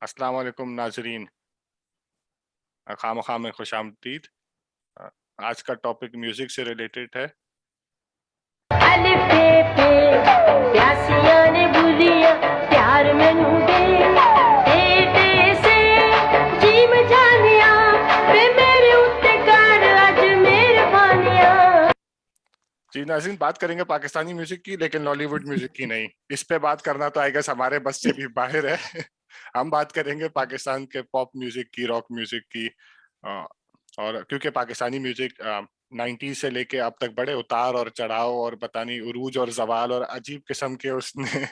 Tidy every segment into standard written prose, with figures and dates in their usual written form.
अस्सलाम वालेकुम नाजरीन, खामखा में खुशामदीद। आज का टॉपिक म्यूजिक से रिलेटेड है। अलिफ बे पे प्यासियां ने भूलिया प्यार मैनू दे ते से जीम जानिया वे मेरे उत्ते कर अज मेहरबानिया। जी नाज़रीन, बात करेंगे पाकिस्तानी म्यूजिक की, लेकिन लॉलीवुड म्यूजिक की नहीं। इस पे बात करना तो आई गेस हमारे बस से भी बाहर है। हम बात करेंगे पाकिस्तान के पॉप म्यूजिक की, रॉक म्यूजिक की। और क्योंकि पाकिस्तानी म्यूजिक 90s से लेके अब तक बड़े उतार और चढ़ाव और पता नहीं उरूज और जवाल और अजीब किस्म के उसने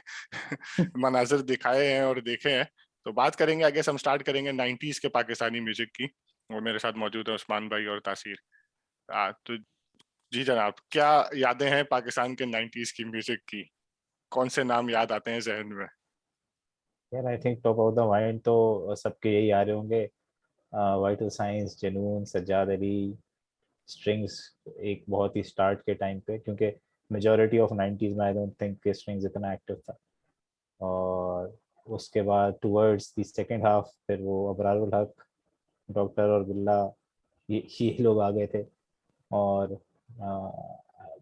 मनाजिर दिखाए हैं और देखे हैं। तो बात करेंगे, आई गेस हम स्टार्ट करेंगे 90s के पाकिस्तानी म्यूजिक की। और मेरे साथ मौजूद है उस्मान भाई और तासीर। तो जी जनाब, क्या यादें हैं पाकिस्तान के 90s की म्यूजिक की? कौन से नाम याद आते हैं जहन में? यार I think top of the mind तो सबके यही आ रहे होंगे। वाइटल साइंस, जुनून, सज्जाद अली, स्ट्रिंग्स। एक बहुत ही स्टार्ट के टाइम पे, क्योंकि मेजोरिटी ऑफ 90s में आई डोंट थिंक कि स्ट्रिंग्स इतना एक्टिव था। और उसके बाद टुवर्ड्स द सेकंड हाफ फिर वो अबरारुल हक, डॉक्टर और बिल्ला, ये लोग आ गए थे। और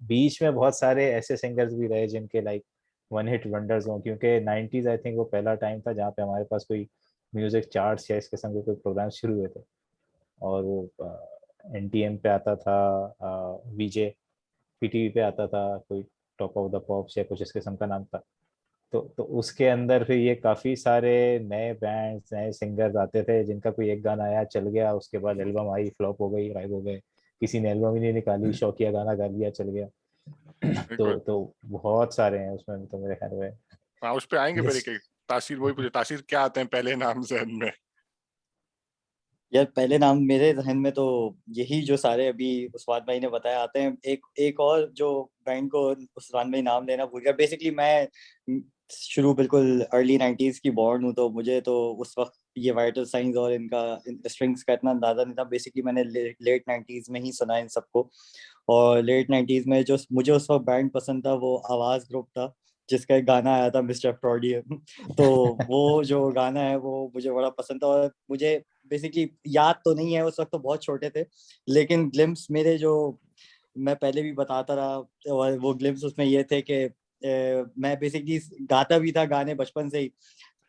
बीच में बहुत सारे ऐसे सिंगर्स भी रहे जिनके लाइक वन हिट वंडर्स हों, क्योंकि 90s आई थिंक वो पहला टाइम था जहाँ पे हमारे पास कोई म्यूजिक चार्ट्स या इस किस्म के कोई प्रोग्राम शुरू हुए थे। और वो NTM पे आता था, VJ, PTV पे आता था, कोई टॉप ऑफ द पॉप्स या कुछ इस किस्म का नाम था। तो उसके अंदर फिर ये काफी सारे नए बैंड्स, नए सिंगर्स आते थे जिनका कोई एक गाना आया, चल गया, उसके बाद एल्बम आई, फ्लॉप हो गई, गायब हो गए, किसी ने एल्बम ही नहीं निकाली, शौकिया गाना गा लिया, चल गया। बिल्कुल। तो बहुत सारे हैं उसमें, तो मेरे ख्याल में हाँ, उस पे आएंगे फिर एक लिस्ट। एक। तासीर, वही पूछे, तासीर क्या आते हैं पहले नाम जहन में? यार पहले नाम मेरे जहन में तो यही जो सारे अभी उस्मान भाई ने बताया आते हैं। एक एक और जो बैंड को उस्मान भाई नाम लेना भूल गया। बेसिकली मैं शुरू बिल्कुल अर्ली 90s की बॉर्न हूँ, तो मुझे तो उस वक्त ये वाइटल साइंस और इनका स्ट्रिंग्स का इतना अंदाजा नहीं था। बेसिकली मैंने लेट 90s में ही सुना इन सबको। और लेट 90s में जो मुझे उस वक्त बैंड पसंद था वो आवाज ग्रुप था, जिसका एक गाना आया था मिस्टर फ्रॉडियन। तो वो जो गाना है वो मुझे बड़ा पसंद था। और मुझे बेसिकली याद तो नहीं है, उस वक्त तो बहुत छोटे थे, लेकिन ग्लिम्स मेरे जो मैं पहले भी बताता रहा, और वो ग्लिम्स उसमें ये थे कि मैं बेसिकली गाता भी था गाने बचपन से ही।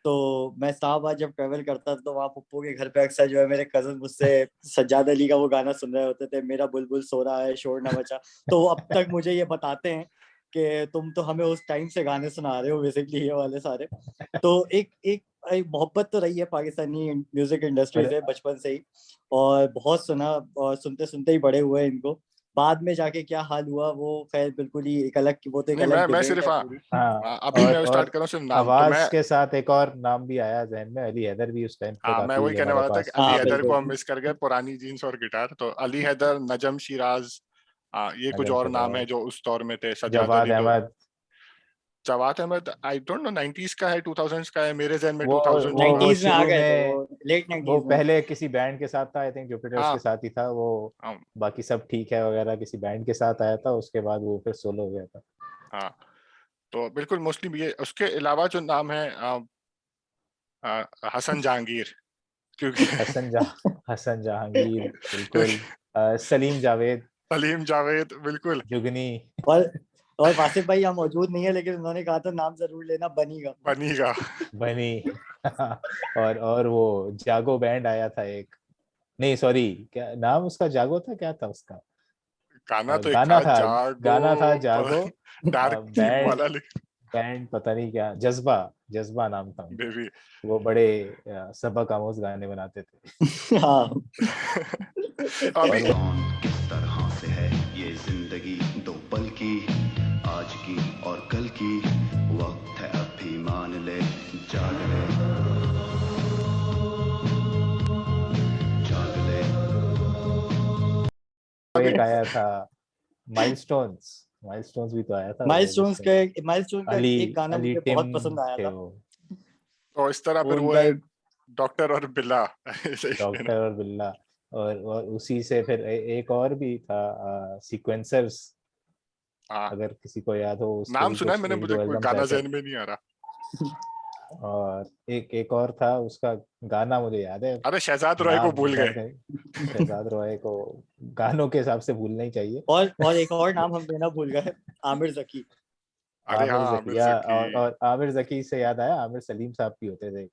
तो मैं इस्लामाबाद जब ट्रेवल करता था तो वहाँ पप्पू के घर पे अक्सर जो है मेरे कजन मुझसे सज्जाद अली का वो गाना सुन रहे होते थे, मेरा बुलबुल सो रहा है शोर न मचा। तो वो अब तक मुझे ये बताते हैं कि तुम तो हमें उस टाइम से गाने सुना रहे हो, बेसिकली ये वाले सारे। तो एक मोहब्बत तो रही है पाकिस्तानी म्यूजिक इंडस्ट्री से बचपन से ही, और बहुत सुना, और सुनते सुनते ही बड़े हुए इनको। बाद में जाके क्या हाल हुआ वो खैर बिल्कुल ही एक अलग, वो तो एक नहीं, अलग मैं डिबेट सिर्फ है पूरी। अभी मैं स्टार्ट और कर रहा हूँ सिर्फ नाम तो मैं। आवाज के साथ एक और नाम भी आया जहन में, अली हैदर भी उस टाइम पे हाँ, मैं काफी वही कहने हमारे वाला था कि पास अली हाँ हैदर को हम बिल्कुल। मिस कर गए, पुरानी जीन्स और गिटार। तो अली हैदर, नजम शिराज, ये कुछ नजम और नाम है शिराज, जो उस दौर में थे। सज्जाद जवाद अली तो। अहमद। जवात Ahmad I don't know 90s का है 2000s का है, मेरे जहन में वो 2000 वो 90s में आ शुरू गए थे, वो में लेट वो 90s में। पहले किसी बैंड के साथ था, आई थिंक जुपिटर्स के हाँ साथ ही था वो। हाँ बाकी सब ठीक है वगैरह किसी बैंड के साथ आया था, उसके बाद वो फिर सोलो हो गया था। हाँ। तो बिल्कुल मोस्टली ये, उसके अलावा जो नाम है हसन जहांगीर, क्योंकि हसन जहांगीर, बिल्कुल। सलीम जावेद, सलीम जावेद, बिल्कुल। जुगनी। और और वासिफ भाई यहाँ मौजूद नहीं है, लेकिन उन्होंने कहा था नाम जरूर लेना, बनीगा। बनीगा। बनी। और वो जागो बैंड आया था एक, नहीं सॉरी, क्या नाम उसका, जागो था, क्या था उसका? गाना तो एक गाना था था, जागो, गाना था जागो। डार्क थीम बैंड वाला। बैंड पता नहीं क्या, जज्बा, जज्बा नाम था उनका। बेबी। वो बड़े सबक आमोज गाने बनाते थे। हाँ। अभी और वो कौन किस तरह से है ये जिंदगी, दो पल की, आज की और कल की, वक्त है अब भी मान ले, जाग ले, जाग ले। अभी एक आया था, माइलस्टोन्स। माइलस्टोन्स भी तो आया था वो जिसमें माइलस्टोन का अली एक गाना अली मुझे टिम बहुत पसंद आया थे था। वो। तो इस तरह वो फिर वो उनका है एक डॉक्टर और बिल्ला। ऐसे ही ना। डॉक्टर और बिल्ला। और उसी से फिर एक और भी था, सीक्वेंसर्स, हाँ, अगर किसी को याद हो, उसके नाम भी सुना है कुछ मैंने, एक मुझे दो कोई एल्बम्स गाना आए थे। जहन में नहीं आ रहा। और एक और था उसका गाना मुझे याद है, अरे शहजाद रॉय को नाम भूल गए। दर्द है। शहजाद रॉय को गानों के हिसाब से भूलना ही चाहिए। और एक और नाम हम लेना भूल गए, आमिर जकी। अरे आमिर हाँ, जकी, आमिर जकी। और आमिर जकी से याद आया, आमिर सलीम साहब भी होते थे।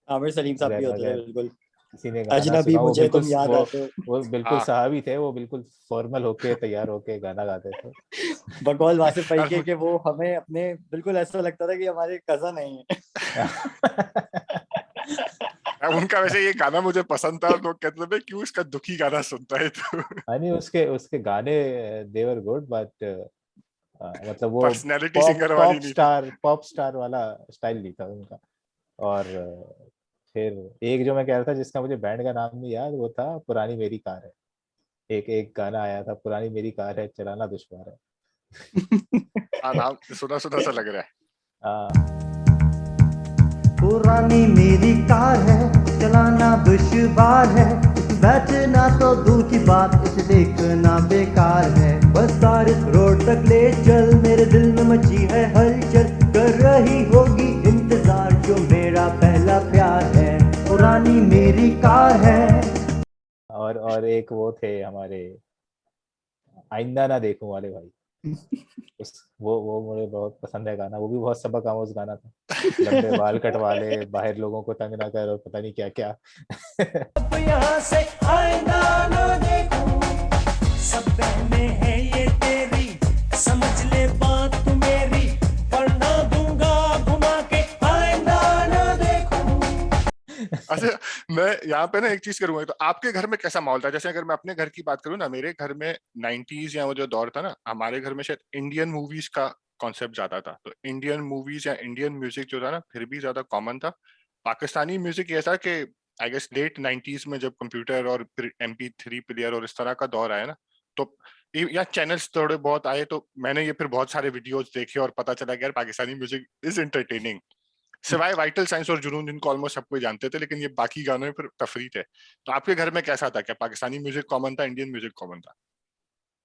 आमिर सलीम साहब भी अगर होते थे, अगर बिल्कुल। किसी ने गाना अजनबी सुना, वो मुझे बिल्कुल तुम याद आते हो। वो बिल्कुल हाँ। साहबी थे, वो बिल्कुल फॉर्मल होके तैयार होके गाना गाते थे। बकौल वासिफ भाई अरे के वो हमें अपने बिल्कुल ऐसा लगता था कि हमारे कजन है ये। उनका वैसे ये गाना मुझे पसंद था, लोग कहते थे भाई क्यों इसका दुखी गाना सुनता है तू। यानी उसके उसके गाने देवर गुड, बट मतलब वो पर्सनैलिटी सिंगर वाली नहीं थी। पॉप स्टार वाला स्टाइल नहीं था उनका। और फिर एक जो मैं कह रहा था जिसका मुझे बैंड का नाम नहीं याद, वो था पुरानी मेरी कार है। एक एक गाना आया था, पुरानी मेरी कार है चलाना दुश्वार है। हाँ, नाम सुना सुना सा लग रहा है। आ, पुरानी मेरी कार है चलाना दुश्वार है, बैठना तो दूर की बात इसे देखना बेकार है। बस तार इस रोड तक ले चल, मेरे दिल में मची है हलचल, कर रही होगी इंतजार जो मेरा पहला प्यार है, पुरानी मेरी कार है। और एक वो थे हमारे आइंदा ना देखूं वाले भाई। उस वो मुझे बहुत पसंद है गाना, वो भी बहुत सबक आमोज गाना था। लंबे बाल कटवा ले, बाहर लोगों को तंग ना कर, और पता नहीं क्या क्या। अब यहाँ से आईना न देखूं, सब बहने हैं ये तेरी, समझ ले बात तू मेरी, वरना दूंगा घुमा के आईना न देखूं। अच्छा, मैं यहाँ पे ना एक चीज करूंगा, तो आपके घर में कैसा माहौल था? जैसे अगर मैं अपने घर की बात करूँ ना, मेरे घर में 90s या वो जो दौर था ना, हमारे घर में शायद इंडियन मूवीज का कॉन्सेप्ट ज्यादा था। तो इंडियन मूवीज या इंडियन म्यूजिक जो था ना, फिर भी ज्यादा कॉमन था। पाकिस्तानी म्यूजिक ये था कि आई गेस लेट 90s में जब कंप्यूटर और फिर MP3 प्लेयर और इस तरह का दौर आया ना, तो या चैनल्स थोड़े बहुत आए, तो मैंने ये फिर बहुत सारे वीडियोस देखे और पता चला कि यार पाकिस्तानी म्यूजिक इज एंटरटेनिंग। सिवाय वाइटल साइंस और जुनून, जिनको ऑलमोस्ट सब कोई जानते थे, लेकिन ये बाकी गानों में फिर तफरीक है। तो आपके घर में कैसा था? क्या पाकिस्तानी म्यूजिक कॉमन था, इंडियन म्यूजिक कॉमन था?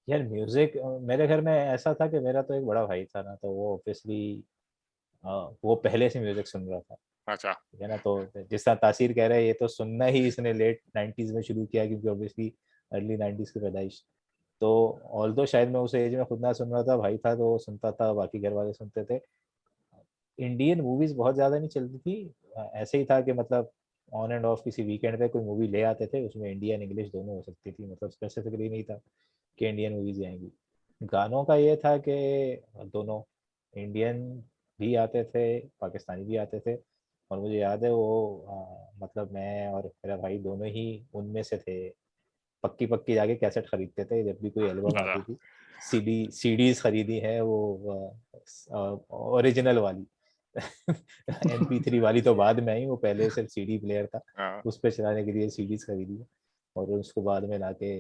यार म्यूजिक मेरे घर में ऐसा था कि मेरा तो एक बड़ा भाई था ना, तो वो ऑब्वियसली वो पहले से म्यूजिक सुन रहा था। अच्छा। ठीक है ना, तो जिस तरह तासीर कह रहे हैं, ये तो सुनना ही इसने लेट 90s में शुरू किया, क्योंकि ऑब्वियसली अर्ली 90s की पैदाइश। तो ऑल्दो शायद मैं उस एज में खुद ना सुन रहा था, भाई था तो वो सुनता था, बाकी घर वाले सुनते थे। इंडियन मूवीज बहुत ज्यादा नहीं चलती थी। ऐसे ही था कि मतलब ऑन एंड ऑफ किसी वीकेंड पे कोई मूवी ले आते थे, उसमें इंडियन इंग्लिश दोनों हो सकती थी, मतलब स्पेसिफिकली नहीं था कि इंडियन मूवीज आएंगी। गानों का ये था कि दोनों इंडियन भी आते थे, पाकिस्तानी भी आते थे। और मुझे याद है वो मतलब मैं और मेरा भाई दोनों ही उनमें से थे। पक्की पक्की जाके कैसेट खरीदते थे जब भी कोई एल्बम अच्छा। आती थी। सीडीज खरीदी है वो ओरिजिनल वाली। MP3 वाली तो बाद में आई, वो पहले सिर्फ CD प्लेयर था, हाँ। उस पर चलाने के लिए सीडीज खरीदी है। और उसको बाद में लाके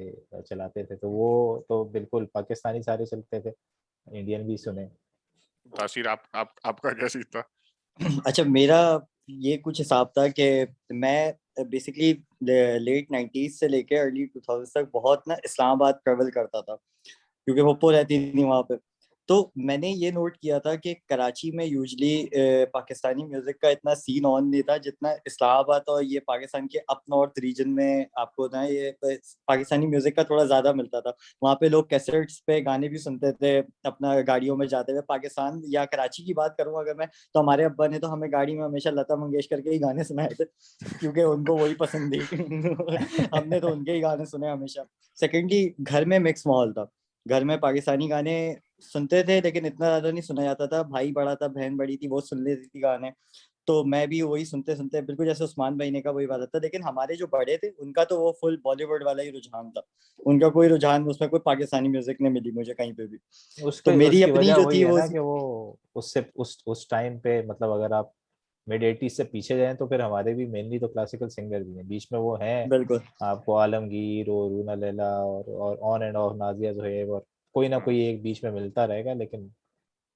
चलाते थे, तो वो तो बिल्कुल पाकिस्तानी सारे चलते थे, इंडियन भी सुने। तासीर, आपका क्या सीन था? अच्छा, मेरा ये कुछ हिसाब था कि मैं बेसिकली लेट 90s से लेके अर्ली 2000 तक बहुत ना इस्लामाबाद ट्रेवल करता था, क्योंकि पप्पो रहती थी वहाँ पे। तो मैंने ये नोट किया था कि कराची में यूजली पाकिस्तानी म्यूजिक का इतना सीन ऑन नहीं था जितना इस्लामाबाद और ये पाकिस्तान के अप नॉर्थ रीजन में आपको ना ये पाकिस्तानी म्यूजिक का थोड़ा ज्यादा मिलता था। वहाँ पे लोग कैसेट्स पे गाने भी सुनते थे अपना गाड़ियों में जाते हुए। पाकिस्तान या कराची की बात करूँ अगर मैं, तो हमारे अब्बा ने तो हमें गाड़ी में हमेशा लता मंगेशकर के ही गाने सुनाए थे, क्योंकि उनको वही पसंद थी। हमने तो उनके ही गाने सुने हमेशा। सेकेंडली, घर में मिक्स माहौल था। घर में पाकिस्तानी गाने सुनते थे, लेकिन इतना ज्यादा नहीं सुना जाता था। भाई बड़ा था, बहन बड़ी थी, वो सुन लेती थी गाने, तो मैं भी वही सुनते सुनते बिल्कुल जैसे उस्मान भाई ने का वही बात था। लेकिन हमारे जो बड़े थे उनका तो वो फुल बॉलीवुड वाला ही रुझान था। उनका कोई रुझान, उसमें कोई पाकिस्तानी म्यूजिक नहीं मिली मुझे कहीं पे भी। तो उसके मेरी उसकी अपनी वजह जो वही थी है वो ना कि वो उससे उस टाइम पे, मतलब अगर आप मिड 80s से पीछे जाएं तो फिर हमारे भी मेनली तो क्लासिकल सिंगर भी हैं, बीच में वो हैं बिल्कुल। आपको आलमगीर और रूना लैला और on end of Nazia Zoheb, और कोई ना कोई एक बीच में मिलता रहेगा, लेकिन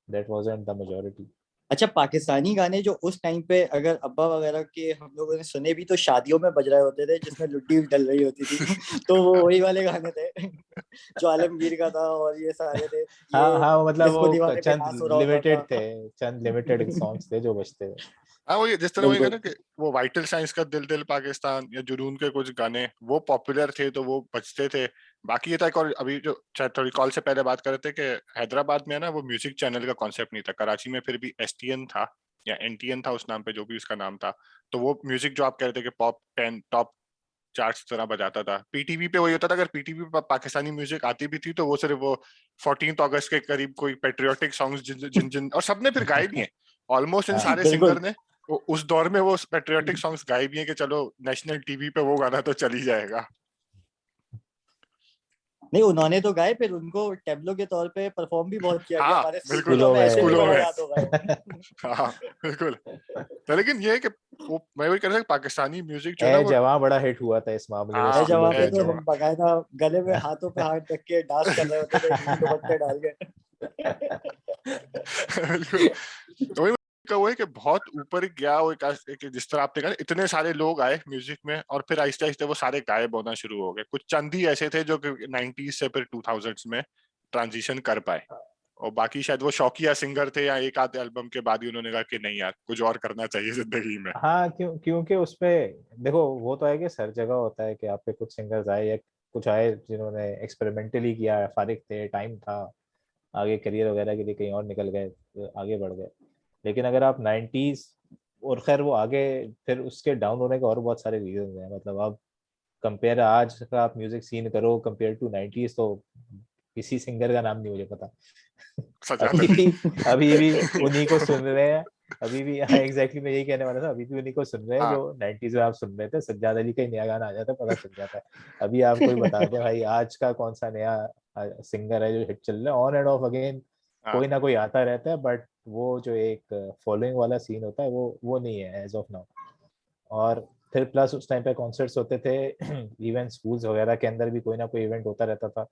दैट वाजंट द मेजॉरिटी। अच्छा, पाकिस्तानी गाने जो उस टाइम पे अगर अब्बा वगैरह के हम लोगों ने सुने भी तो शादियों में बज रहे होते थे, जिसमें लुड्डी डल रही होती थी तो वो वही वाले गाने थे जो आलमगीर का था और ये सारे थे, हाँ ये हाँ, मतलब डिस्को वो दीवाने पे चंद डांस हो रहा होता लिमिटेड थे, था। चंद लिमिटेड सॉन्ग्स थे जो बजते थे। हाँ वही जिस तरह वही है बिल्कुल। ना कि वो वाइटल साइंस का दिल दिल पाकिस्तान या जुनून के कुछ गाने वो पॉपुलर थे तो वो बजते थे। बाकी ये था एक और अभी जो शायद थोड़ी कॉल से पहले बात कर रहे थे कि हैदराबाद में ना वो म्यूजिक चैनल का कॉन्सेप्ट नहीं था, कराची में फिर भी एसटीएन था या एनटीएन था उस नाम पे, जो भी उसका नाम था। तो वो म्यूजिक जो आप कह रहे थे कि पॉप 10 टॉप चार्ट्स तरह बजाता था। पीटीवी पे वही होता था, अगर पीटीवी पे पाकिस्तानी म्यूजिक आती भी थी तो वो सिर्फ वो 14 अगस्त के करीब कोई पेट्रियोटिक सॉन्ग्स जिन जिन जिन और सबने फिर गाए भी हैं ऑलमोस्ट इन हाँ सारे बिल्कुल। सिंगर ने। उस दौर में वो पेट्रियोटिक सॉन्ग्स गाए भी हैं कि चलो नेशनल टीवी पे वो गाना तो चल ही जाएगा। नहीं, उन्होंने तो गाए, फिर उनको टेब्लो के तौर पे परफॉर्म भी बहुत किया गया, हाँ हमारे बिल्कुल, स्कूलों स्कूलों में ऐसे भी स्कूलों बड़ा में। याद होगा वो। हाँ बिल्कुल। तो लेकिन ये है कि वो मैं वही कह रहा था कि पाकिस्तानी म्यूजिक जो है ना ए वो जवां बड़ा हिट हुआ था इस मामले में है हाँ स्कूलों जवाब के पे ए तो अंदर। हम बकायदा गले में हाथों पे हाथ रख के डांस कर रहे होते थे, नीली दुपट्टे डाल के। बिल्कुल। तो वही का वो है कि बहुत ऊपर गया वो एक जिस तरह आपने कहा इतने सारे लोग आए म्यूजिक में और फिर आहिस्ते आहिस्ते वो सारे गायब होना शुरू हो गए। कुछ चंद ही ऐसे थे जो कि 90s से फिर 2000s में ट्रांजिशन कर पाए, और बाकी शायद वो शौकिया सिंगर थे या एक आधे एल्बम के बाद ही उन्होंने कहा कि नहीं यार कुछ और करना चाहिए जिंदगी में। हाँ, क्योंकि उसपे देखो, वो तो है कि हर जगह होता है कि आप पे कुछ सिंगर्स आए या कुछ आए जिन्होंने एक्सपेरिमेंटली किया, फारिग थे, टाइम था, आगे करियर वगैरह के लिए कहीं और निकल गए, आगे बढ़ गए। लेकिन अगर आप 90s, और खैर वो आगे फिर उसके डाउन होने के और बहुत सारे रीजन हैं। मतलब आप कंपेयर आज का आप म्यूजिक सीन करो कंपेयर टू 90s, तो किसी सिंगर का नाम नहीं मुझे पता। सजाद अभी अली। भी अभी भी उन्हीं को सुन रहे हैं। अभी भी, हाँ एग्जैक्टली, मैं यही कहने वाला था, अभी भी उन्हीं को सुन रहे हैं हाँ जो 90s में आप सुन रहे थे। सज्जाद अली का ही नया गाना आ जाता है, पता चल जाता है। अभी आप कोई बता दे भाई आज का कौन सा नया सिंगर है जो हिट चल रहा है, ऑन एंड ऑफ अगेन हाँ कोई ना कोई आता रहता है, बट वो जो एक फॉलोइंग वाला सीन होता है वो नहीं है एज ऑफ नाउ। और फिर प्लस उस टाइम पे कॉन्सर्ट्स होते थे इवन स्कूल्स वगैरह के अंदर भी कोई ना कोई इवेंट होता रहता था,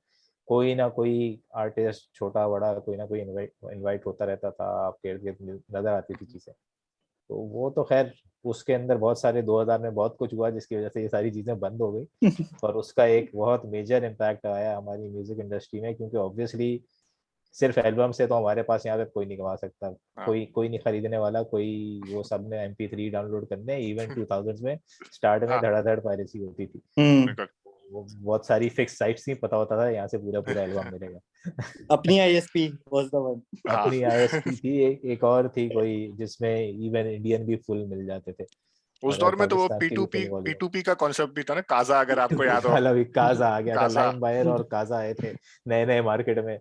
कोई ना कोई आर्टिस्ट छोटा बड़ा कोई ना कोई इनवाइट इनवाइट होता रहता था, आपके इर्द गिर्द नजर आती थी चीजें। तो वो तो खैर उसके अंदर बहुत सारे 2000 में बहुत कुछ हुआ जिसकी वजह से ये सारी चीजें बंद हो गई, और उसका एक बहुत मेजर इम्पैक्ट आया हमारी म्यूजिक इंडस्ट्री में, क्योंकि ऑब्वियसली सिर्फ एल्बम से तो हमारे पास यहाँ पे कोई नहीं कमा सकता, हाँ कोई कोई नहीं खरीदने वाला कोई। वो सब ने MP3 डाउनलोड करने, इवन 2000s में स्टार्ट में हाँ धड़ाधड़ पायरेसी होती थी। हम्म। बिल्कुल। वो बहुत सारी फिक्स साइट्स नहीं पता होता था यहाँ से पूरा पूरा एल्बम मिलेगा। अपनी ISP वाज द वन। हाँ अपनी ISP थी, एक और थी कोई जिसमें इवन इंडियन भी फुल मिल जाते थे, उस अगर दौर में तो वो पाकिस्तान की भी P2P फुल वॉल्यूम। P2P का कॉन्सेप्ट भी था ना, काजा, अगर आपको याद हो। वाला भी काजा आ गया था, काजा। लाइम वायर और काजा आए थे नए नए मार्केट में।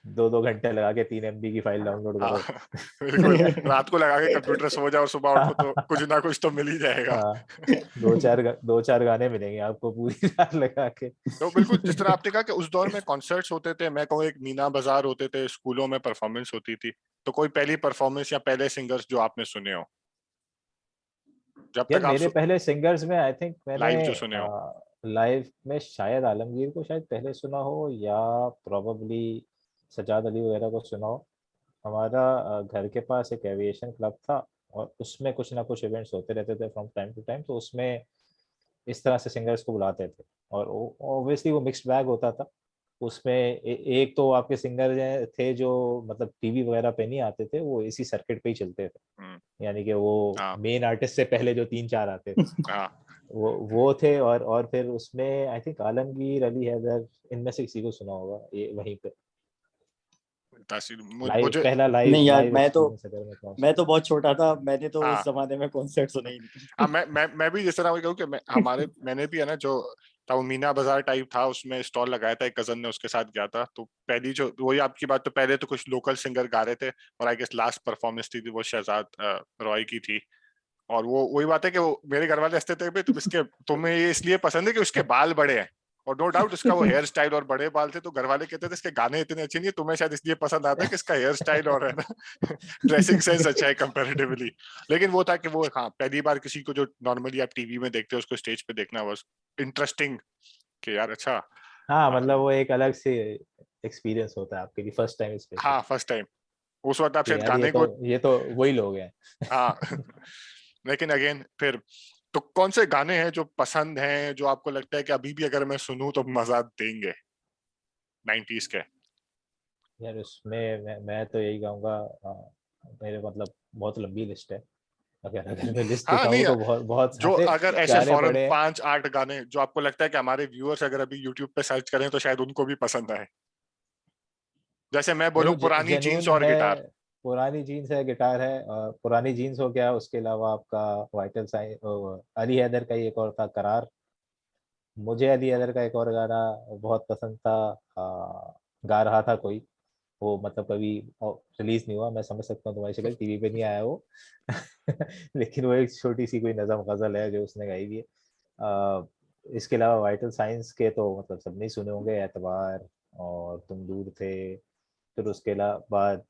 2-2 घंटे लगा के 3 MB की फाइल डाउनलोड हाँ करो। बिल्कुल, रात को लगा के कंप्यूटर सो जाओ, सुबह उठो तो कुछ ना कुछ तो मिल ही जाएगा। हाँ, दो चार गाने मिलेंगे आपको पूरी रात लगा के। तो बिल्कुल जिस तरह आपने कहा कि उस दौर में कॉन्सर्ट्स होते थे, मैं कहूँ एक मीना बाजार होते थे, स्कूलों में परफॉर्मेंस होती थी। तो कोई पहली परफॉर्मेंस या पहले सिंगर्स जो आपने सुने हो, जब यार तक आप मेरे पहले सिंगर्स में आई थिंक मैंने लाइव जो सुने हो। लाइव में शायद आलमगीर को शायद पहले सुना हो, या प्रोबेबली सजाद अली वगैरह को सुना हो। हमारा घर के पास एक एविएशन क्लब था, और उसमें कुछ ना कुछ इवेंट्स होते रहते थे फ्रॉम टाइम टू टाइम, तो उसमें इस तरह से सिंगर्स को बुलाते थे। और ऑब्वियसली वो मिक्स्ड बैग होता था। उसमें एक तो आपके सिंगर थे जो मतलब टीवी वगैरह पे नहीं आते थे, वो इसी सर्किट पे ही चलते थे, हम्म, यानी कि वो हाँ मेन आर्टिस्ट से पहले जो 3-4 आते थे हाँ वो थे। और फिर उसमें आई थिंक आलमगीर, अली हैदर, इनमें से किसी को सुना होगा ये वहीं पे। तासीर लाइव, मुझे। पहला लाइव नहीं यार, लाइव एक्सपीरियंस अगर मैं कहूँ मैं तो बहुत छोटा था, मैंने तो उस हाँ जमाने में कॉन्सर्ट सुने ही हाँ नहीं। मैं भी जिस तरह वही कहूँ कि मैंने भी है ना जो था वो मीना बाजार टाइप था, उसमें स्टॉल लगाया था, एक कजन ने उसके साथ गया था। तो पहली जो वही आपकी बात, तो पहले तो कुछ लोकल सिंगर गा रहे थे, और आई गेस लास्ट परफॉर्मेंस थी वो शहजाद रॉय की थी। और वो वही बात है कि वो मेरे घर वाले हंसते थे भाई तुम्हें ये इसलिए पसंद है कि उसके बाल बड़े हैं, और नो डाउट उसका वो हेयर स्टाइल और बड़े बाल थे, तो घर वाले कहते थे इसके गाने इतने अच्छे नहीं है, तुम्हें शायद इसलिए पसंद आता है कि इसका हेयर स्टाइल और है ना ड्रेसिंग सेंस अच्छा है कंपैरेटिवली। लेकिन वो था कि वो हाँ पहली बार किसी को जो नॉर्मली आप टीवी में देखते हो उसको स्टेज पे देखना was इंटरेस्टिंग कि यार अच्छा। हाँ, हाँ मतलब वो एक अलग से एक्सपीरियंस होता है आपके लिए फर्स्ट टाइम स्पेशली। हाँ फर्स्ट टाइम। उस वक्त आप कि शायद यार गाने को ये तो वही लोग हैं। हाँ लेकिन अगेन फिर तो कौन से गाने हैं जो पसंद हैं, जो आपको लगता है कि अभी भी अगर मैं सुनूं तो मजा देंगे 90s के? यार उसमें मैं तो यही कहूँगा, मेरे मतलब बहुत लंबी लिस्ट है। अगर अगर मैं लिस्ट हाँ दिखाऊं नहीं, तो बहुत बहुत जो सारे अगर ऐसे गाने फॉरन पड़े हैं। 5-8 गाने जो आपको लगता है कि हमारे व्यूअर्स अगर अभी यूट्यूब पे सर्च करें तो शायद उनको भी पसंद आए, जैसे मैं बोलूं देखो पुरानी जीन्स जेनून और है, गिटार। पुरानी जीन्स है, गिटार है, और पुरानी जीन्स हो गया, उसके अलावा आपका वाइटल साइन, अली हैदर का ही एक और था करार। मुझे अली हैदर का एक और गाना बहुत पसंद था, गा रहा था कोई, वो मतलब कभी रिलीज नहीं हुआ, मैं समझ सकता हूँ तुम्हारी शक्ल, टीवी पे नहीं आया वो लेकिन वो एक छोटी सी कोई नज़म गजल है जो उसने गाई हुई है। इसके अलावा वाइटल साइंस के तो मतलब सबने ही सुने होंगे, एतबार और तुम दूर थे। फिर उसके अलावा बाद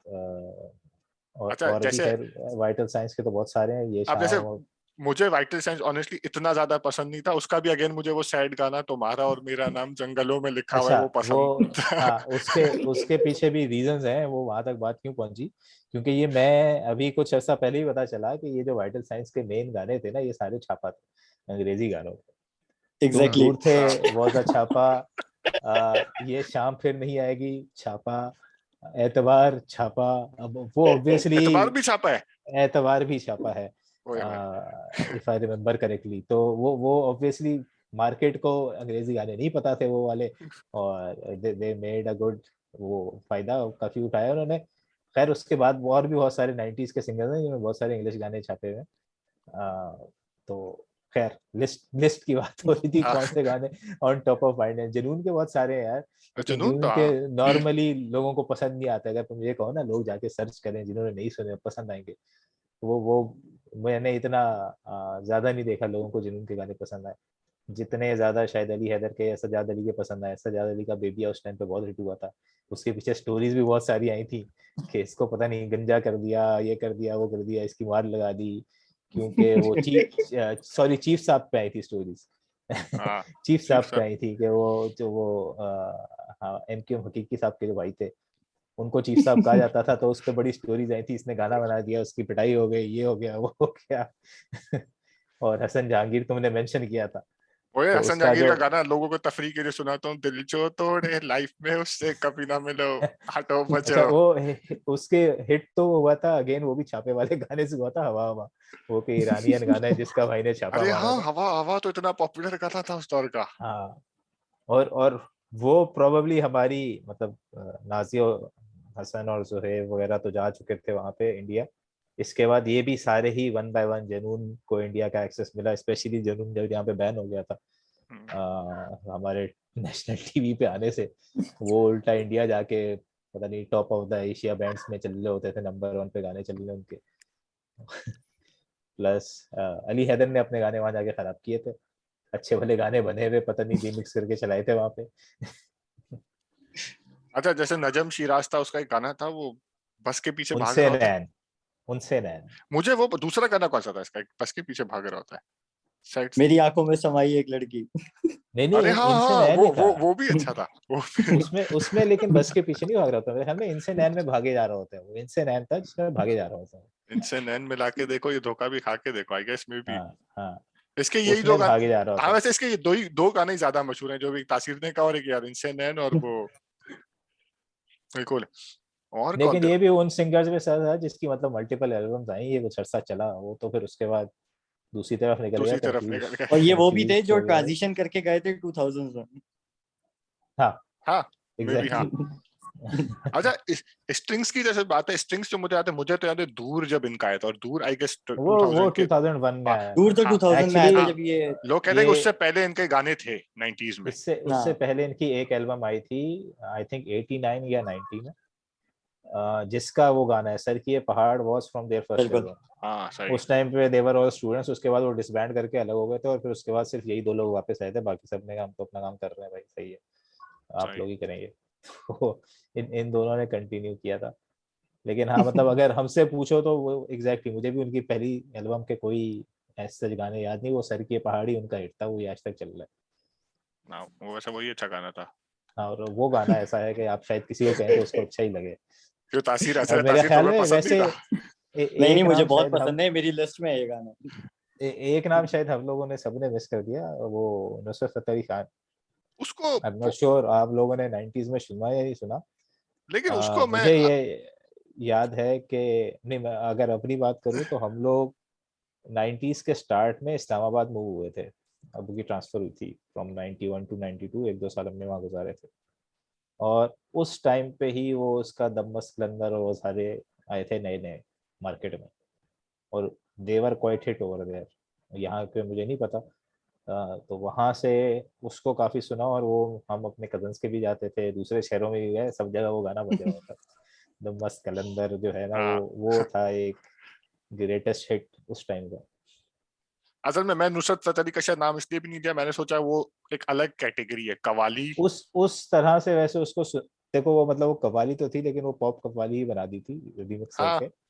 अच्छा और भी जैसे खैर वाइटल साइंस के तो बहुत सारे हैं, ये अब जैसे शाम और मुझे वाइटल साइंस ऑनेस्टली इतना ज्यादा पसंद नहीं था, उसका भी अगेन मुझे वो सैड गाना तुम्हारा और मेरा नाम जंगलों में लिखा हुआ है अच्छा वो वो, पसंद था। हाँ उसके उसके पीछे भी रीजंस हैं, वो वहां तक बात क्यों पहुंची, क्योंकि ये मैं अभी कुछ ऐसा पहले ही पता चला कि ये जो वाइटल साइंस के मेन गाने थे ना, ये सारे छापा थे अंग्रेजी गानों पे। तुम एग्जैक्टली दूर थे हाँ वॉज अ छापा, ये शाम फिर नहीं आएगी छापा, एतबार छापा। अब वो ऑब्वियसली एतबार भी छापा है। एतबार भी छापा है, ओए होए। If I remember correctly. तो वो ऑब्वियसली मार्केट को अंग्रेजी गाने नहीं पता थे वो वाले, और दे मेड अ गुड, वो फायदा काफी उठाया उन्होंने। खैर उसके बाद और भी बहुत सारे 90s के सिंगर्स हैं जिन्होंने बहुत सारे इंग्लिश गाने छापे हुए हैं। तो खैर लिस्ट लिस्ट की बात हो रही थी हाँ कौन से गाने ऑन टॉप ऑफ माइंड है। जुनून के बहुत सारे हैं यार, लेकिन जुनून तो जुनून के हाँ। नॉर्मली लोगों को पसंद नहीं आता। अगर तुम ये कहो ना लोग जाके सर्च करें जिन्होंने नहीं सुने पसंद आएंगे, तो वो मैंने इतना ज्यादा नहीं देखा लोगों को जुनून के गाने पसंद आए जितने ज्यादा शायद अली हैदर के या सज्जाद अली के पसंद आए। सज्जाद अली का बेबिया उस टाइम पे बहुत हिट हुआ था, उसके पीछे स्टोरीज भी बहुत सारी आई थी कि इसको पता नहीं गंजा कर दिया, ये कर दिया, वो कर दिया, इसकी मार लगा दी, क्योंकि वो चीफ साहब पे आई थी स्टोरीज हाँ चीफ चीफ साहब पे साहब। आई थी कि वो जो वो हाँ MK हकीकी साहब के जो भाई थे उनको चीफ साहब कहा जाता था, तो उस पर बड़ी स्टोरीज आई थी, इसने गाना बना दिया, उसकी पिटाई हो गई, ये हो गया, वो हो गया और हसन जहांगीर तुमने मेंशन किया था, ओए तो हसन उसका जहांगीर जो का गाना लोगों को तफरीह के लिए सुनाता हूँ, दिल जो तोड़े लाइफ में उससे कभी ना मिलो, हटो अच्छा बचो। वो उसके हिट तो हुआ था अगेन, वो भी छापे वाले गाने से हुआ था, हवा हवा, वो के ईरानियन गाना है जिसका भाई ने छापा अरे मारा हाँ, था। हवा हवा तो इतना पॉपुलर गाना था उस दौर का। हाँ और वो प्रोबेबली हमारी मतलब नाजियो हसन और जुहैब वगैरह तो जा चुके थे वहां पे इंडिया। इसके बाद ये भी सारे ही वन बाय वन जनून को इंडिया का एक्सेस मिला, स्पेशली जनून जब यहाँ पे बैन हो गया था हम्म। हमारे नेशनल टीवी पे आने से, वो उल्टा इंडिया जाके पता नहीं top of the Asia bands में चल रहे होते थे, नंबर 1 पे गाने चल रहे उनके। प्लस अली हैदर ने अपने गाने वहां जाके खराब किए थे, अच्छे भले गाने बने हुए पता नहीं रिमिक्स करके चलाए थे वहां पे अच्छा जैसे नजम शिराज था, उसका एक गाना था वो बस के पीछे भाग उनसे रहा होता है। नैन, उनसे नैन। मुझे वो दूसरा गाना कौन सा था इसका, एक बस के पीछे भाग रहा होता है साइड से। मेरी आंखों में समाई एक लड़की। नहीं अरे नहीं हाँ इनसे हाँ, नैन ही था। वो भी अच्छा था वो उसमें उसमें लेकिन बस के पीछे नहीं भाग रहा होता, मेरे ख्याल में इनसे नैन में भागे जा रहा होता है, वो इनसे नैन था जिसमें भागे जा रहा होता है। इनसे नैन मिला के देखो, ये धोखा भी खा के देखो, आई गेस मे बी। हाँ हाँ, इसके यही दो उसमें भागे गाने। जा रहा हाँ होता है। वैसे इसके ये दो गाने ही ज्यादा मशहूर हैं, जो भी तासीर ने कहा और एक यार इनसे नैन और वो। बिल्कुल। और कौन लेकिन थे? ये भी उन सिंगर्स में से था जिसकी मतलब मल्टीपल एल्बम्स आई, ये कुछ अर्सा चला, वो तो फिर उसके बाद दूसरी तरफ निकल गया, दूसरी तरफ निकल गए। और ये वो भी थे कंफ्यूज जो हो गया वो। ट्रांजिशन करके गए थे 2000s में। हाँ हाँ मे बी हाँ। एग्जैक्टली अच्छा स्ट्रिंग्स की जैसे बात है, स्ट्रिंग्स जो मुझे याद है, मुझे तो याद है दूर जब इनका आया था, और दूर आई गेस वो 2000 के। 2001 में हाँ आया दूर था। तो हाँ 2000 में आया था एक्चुअली जब ये। लोग कहते हैं कि ये उससे पहले इनके गाने थे 90s में। इससे उससे हाँ पहले इनकी एक एल्बम आई थी, आई थिंक 89 या 90 में, जिसका वो गाना है सर की ये पहाड़ वाज फ्रॉम देयर फर्स्ट बिल्कुल। एल्बम। हाँ सही। उस टाइम पे देवर ऑल स्टूडेंट्स, उसके बाद वो डिसबैंड करके अलग हो गए थे, और फिर उसके बाद सिर्फ यही दो लोग वापस आए थे, बाकी सब ने हम तो अपना काम कर रहे हैं भाई, सही है आप सही। लोग ही करेंगे तो इन इन दोनों ने कंटिन्यू किया था। लेकिन हाँ मतलब अगर हमसे पूछो तो वो एग्जैक्टली मुझे भी उनकी पहली एल्बम के कोई ऐसे गाने याद नहीं, वो सर की ये पहाड़ी उनका हिट था, वो आज तक चल रहा है। हाँ वो वैसे वही अच्छा गाना था। हाँ, और वो गाना ऐसा है कि आप शायद किसी को कहें तो उसको अच्छा ही लगे। जो तासीर और असर है, मेरे तासीर ख्याल तुम्हें में पसंद वैसे नहीं था? नहीं एक मुझे नाम बहुत शायद हम पसंद है, मेरी लिस्ट में है ये गाना। एक नाम शायद हम लोगों ने सबने मिस कर दिया, वो नुसरत फतेह अली खान। उसको आई एम नॉट श्योर आप लोगों ने 90s में सुना या नहीं सुना। लेकिन उसको मैं मुझे ये याद है कि नहीं, मैं अगर अपनी बात करूँ तो हम लोग 90s के स्टार्ट में इस्लामाबाद मूव हुए थे। अबू की ट्रांसफर हुई थी फ्रॉम 91 टू 92, एक दो साल हमने वहाँ गुजारे थे। और उस टाइम पे ही वो उसका दमस कलंदर और वो सारे आए थे नए नए मार्केट में, और देवर क्वाइट हिट ओवर देयर। यहाँ पे मुझे नहीं पता। तो वहाँ से उसको काफी सुना, और वो हम अपने कजन्स के भी जाते थे, दूसरे शहरों में भी गए, सब जगह वो गाना बजा हुआ था। दमस कलंदर जो है ना, हाँ, वो था एक ग्रेटेस्ट हिट उस टाइम का। असल में मैं नुसरत फतेह अली का शायद नाम इसलिए भी नहीं दिया, मैंने सोचा वो एक अलग कैटेगरी है, कवाली। उस तरह से वैसे उसको देखो, वो मतलब वो कव्वाली तो थी, लेकिन वो पॉप कव्वाली ही बना दी थी रिमिक्स हाँ, करके।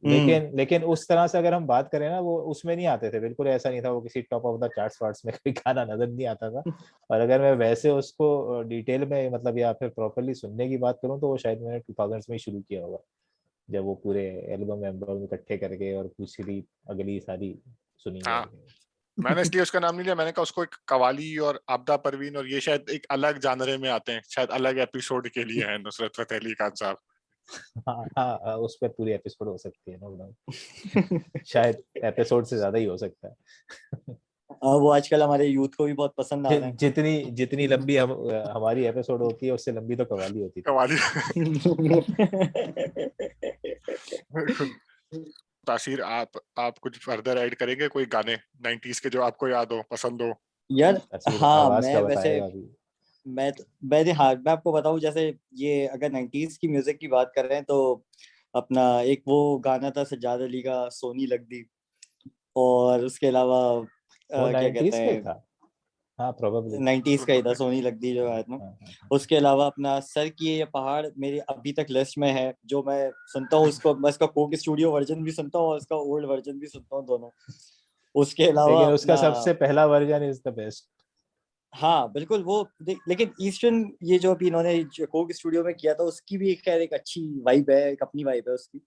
हम्म। लेकिन उस तरह से अगर हम बात करें ना, वो उसमें नहीं आते थे, बिल्कुल ऐसा नहीं था, वो किसी टॉप ऑफ द चार्ट्स वार्ट्स में कोई गाना नजर नहीं आता था। और अगर मैं वैसे उसको डिटेल में मतलब या फिर प्रॉपरली सुनने की बात करूं, तो वो शायद मैंने 2000s में ही शुरू किया होगा, जब वो पूरे एल्बम एल्बम इकट्ठे करके और दूसरी अगली सारी सुनी हाँ, है। मैंने इसलिए उसका नाम नहीं लिया, मैंने कहा उसको एक कवाली और आपदा परवीन और ये शायद एक अलग जानरे में आते हैं, शायद अलग एपिसोड के लिए है नुसरत फतेह अली खान साहब। हाँ हाँ, उस पर पूरी एपिसोड हो सकती है, नो डाउट। शायद एपिसोड से ज्यादा ही हो सकता है। वो आजकल हमारे यूथ को भी बहुत पसंद आ रहे जितनी जितनी लंबी हमारी एपिसोड होती है, उससे लंबी तो कवाली होती थी। कवाली। हैं। तासीर, आप कुछ फर्दर ऐड करेंगे कोई गाने 90s के जो आपको याद हो, पसंद हो? यार तस्वीर हाँ, आवाज मैं का वैसे बताएगा अभी। मैंने हाँ मैं आपको बताऊं, जैसे ये अगर 90s की म्यूजिक की बात कर रहे हैं तो अपना एक वो गाना था सज्जाद अली का, सोनी लगदी। और उसके अलावा वो क्या कहते 90s का ही हैं, था। हाँ प्रोबेबली। 90s का ही था, सोनी लगदी जो है ना। उसके अलावा अपना सर की ये पहाड़ मेरी अभी तक लिस्ट में है, जो मैं सुनता हूँ उसको, मैं इसका कोक स्टूडियो वर्जन भी सुनता हूँ और इसका ओल्ड वर्जन भी सुनता हूँ, दोनों। उसके अलावा लेकिन उसका अपना सबसे पहला वर्जन इज द बेस्ट। हाँ बिल्कुल वो लेकिन ईस्टर्न ये जो अभी इन्होंने कोक स्टूडियो में किया था, उसकी भी खैर एक अच्छी वाइब है, एक अपनी वाइब है उसकी।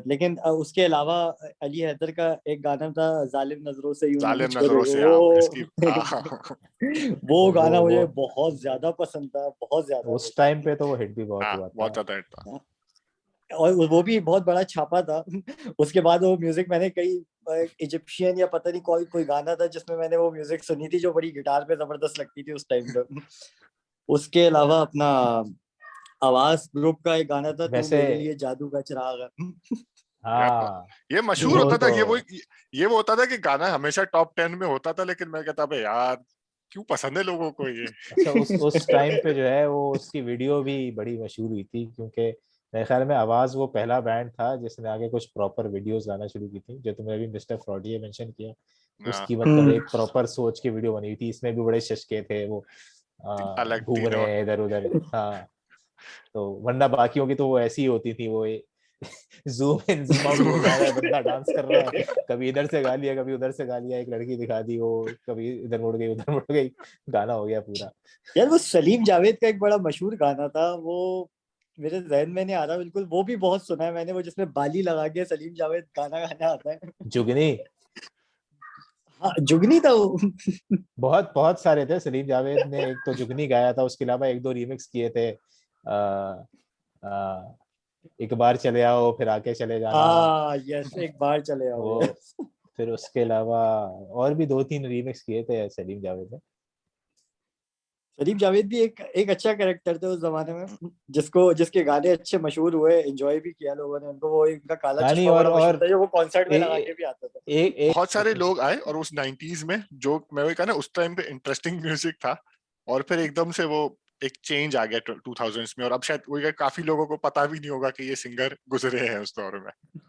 लेकिन उसके अलावा अली हैदर का एक गाना था, जालिम नजरों से यूं ना जालिम नजरों से आप छोड़ो। इसकी, हाँ। वो गाना वो मुझे बहुत ज्यादा पसंद था, बहुत ज्यादा। उस टाइम पे तो वो हिट भी बहुत हाँ, हुआ था। बहुत ज्यादा हिट था। और वो भी बहुत बड़ा छापा था। उसके बाद वो म्यूजिक मैंने कई इजिप्शियन या पता नहीं कोई कोई गाना था जिसमें मैंने वो म्यूजिक सुनी थी, जो बड़ी गिटार पे जबरदस्त लगती थी उस टाइम पे। उसके अलावा अपना आवाज ग्रुप का एक गाना था, तू वैसे मेरे लिए जादू का चिराग है। यार, हाँ, ये मशहूर वो होता था, तो ये वो होता था कि गाना हमेशा टॉप 10 में होता था, लेकिन मैं कहता भाई यार, क्यों पसंद है लोगों को ये? अच्छा, उस टाइम पे जो है वो उसकी वीडियो भी बड़ी मशहूर हुई थी, क्योंकि मेरे ख्याल में आवाज वो पहला बैंड था जिसने आगे कुछ प्रॉपर वीडियोस लाना शुरू की थी, जो तुमने अभी मिस्टर फ्रॉडिये मेंशन किया। हाँ, उसकी मतलब एक प्रॉपर सोच की वीडियो बनी थी, इसमें भी बड़े शशके थे वो, अलग घूम तीनों। रहे हैं इधर उधर। हाँ, तो वरना बाकियों की तो वो ऐसी ही होती थी, वो जूम इन जूम आउट में जा रहा है बंदा, डांस कर रहा है, कभी इधर से गा लिया कभी उधर से गा लिया, एक लड़की दिखा दी वो, कभी इधर मुड़ गई उधर मुड़ गई, गाना हो गया पूरा। यार वो सलीम जावेद का एक बड़ा मशहूर गाना था, वो मेरे जहन में नहीं आ रहा बिल्कुल, वो भी बहुत सुना है मैंने, वो जिसमें बाली लगा के सलीम जावेद गाना गाने आता है। जुगनी। हाँ जुगनी था वो। बहुत बहुत सारे थे, सलीम जावेद ने एक तो जुगनी गाया था, उसके अलावा एक दो रीमिक्स किए थे। आ, आ, एक बार चले आओ फिर आके चले जाना, हाँ यस, एक बार चले आओ, वो। यस। फिर उसके अलावा और भी दो तीन रीमिक्स किए थे सलीम जावेद ने। सलीम जावेद भी एक एक अच्छा कैरेक्टर थे उस जमाने में, जिसके गाने अच्छे मशहूर हुए, एंजॉय भी किया लोगों ने उनको। वो इनका काला हाँ नहीं, चश्मा बड़ा मशहूर और था, जो वो कॉन्सर्ट में ए, लगा के भी आता था। बहुत सारे लोग आए और उस 90s में, जो मैं वही कहा ना, उस टाइम पे इंटरेस्टिंग म्यूजिक था, और फिर एकदम से वो एक चेंज आ गया 2000s में, और अब शायद वही काफी लोगों को पता भी नहीं होगा कि ये सिंगर गुजरे हैं उस दौर में।